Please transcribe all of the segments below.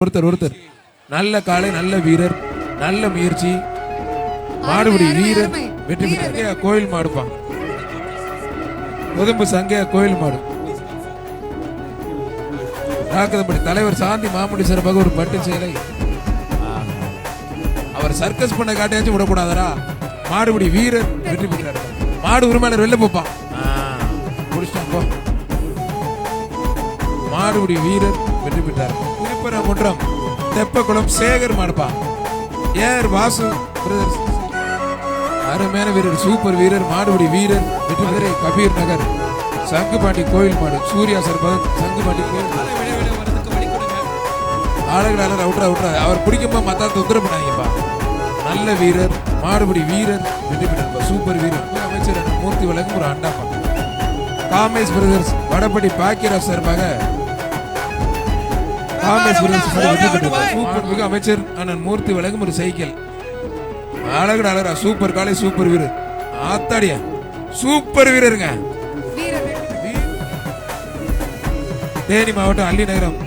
ஒருத்தர் நல்ல காலை, நல்ல வீரர், நல்ல முயற்சி. மாடுபிடி வீரர் வெற்றி பெற்ற கோயில் மாடுப்பாங்க. உதம்பு சங்கையா கோயில் மாடு. ராக்கதம்படி தலைவர் சாந்தி மாமுடி சிறப்பாக ஒரு பட்டு சேலை. அவர் சர்க்கஸ் பண்ண காட்டியாச்சும் விடக்கூடாதரா. மாடுபிடி வீரர் வெற்றி பெற்றார். மாடு உரிமையாளர் வெளில போப்பான். போ. மாடுபிடி வீரர் வெற்றி பெற்றார். திருப்பரங்குன்றம் தெப்பக்குளம் சேகர் மாடுப்பா. ஏர் வாசு பிரதர்ஸ் அருமையான வீரர், சூப்பர் வீரர், மாடுபிடி வீரர் வெற்றி பெற்ற. கபீர் நகர் சங்குபாண்டி கோயில் மாடு. சூர்யா சர்பத் சங்குபாண்டி கோயில். ஆளுகளாளர் அவுட்ரா அவர் பிடிக்கும்போது மத்தால் தொந்தரவு பண்ணாங்கப்பா. நல்ல வீரர், மாடுபிடி வீரர் வெற்றி பெற்றார். சூப்பர் வீரர். அமைச்சர் மூர்த்தி வழங்கும் ஒரு அண்டாப்பா. காமேஷ் பிரதர்ஸ் வடபடி பாக்கியராஜ் சார்பாக அமைச்சர் அண்ணன் மூர்த்தி வழங்கும் ஒரு சைக்கிள். அழகா சூப்பர் காலை, சூப்பர் வீரர். ஆத்தாடியா சூப்பர் வீரருங்க. தேனி மாவட்டம் அல்லி நகரம்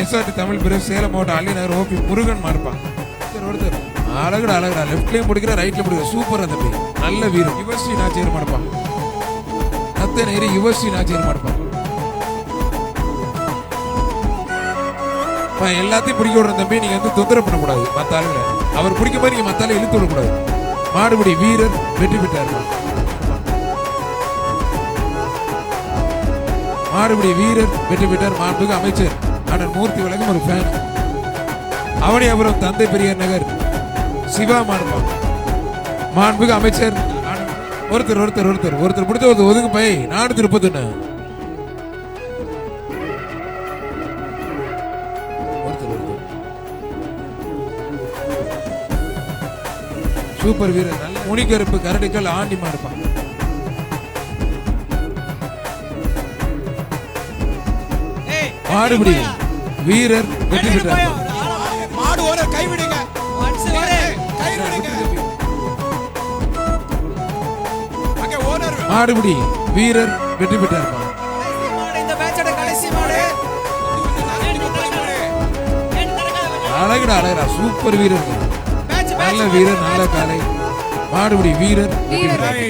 எஸ்ஆர்டி தமிழ் பிரிவு. சேலம் மாவட்டம் அல்லி நகரம் ஓபி முருகன் மாறுப்பான். ஒருத்தர் அழகா லெப்ட்லயும் முடிக்கிற, ரைட்ல முடிக்கிற. சூப்பர் அந்த பேர். நல்ல வீரர். யுவஸ்ரீ நாச்சியர் மாடுப்பான். நத்த நேரி யுவஸ்ரீ நாச்சியர் மாடுப்பான். எல்லாத்தையும் பிடிக்க விடுற தம்பி, நீங்க வந்து தொந்தரவு பண்ணக்கூடாது மத்த ஆளுங்களை. அவர் பிடிக்கும் போது நீங்க மத்த ஆளு இழுத்து விடக்கூடாது. மாடுபிடி வீரர் வெற்றி பெற்றார். மாடுபிடி வீரர் வெற்றி பெற்றார். மாண்புமிகு அமைச்சர் அண்ணன் மூர்த்தி வழங்கும் ஒரு ஃபேன். அவனியாபுரம் தந்தை பெரியார் நகர் சிவா மாடுப்பான். மாண்புமிகு அமைச்சர் ஒருத்தர் பிடிச்ச ஒதுங்கு பை. 431 சூப்பர் வீரர். நல்ல முனிகருப்பு கரடிக்கல் ஆண்டி மாடுப்பான். மாடுபிடி வீரர் வெற்றி பெற்றார். மாடுபிடி வீரர் வெற்றி பெற்றார். அழகா சூப்பர் வீரர். நல்ல வீரர், நல்ல காலை. மாடுபிடி வீரர்.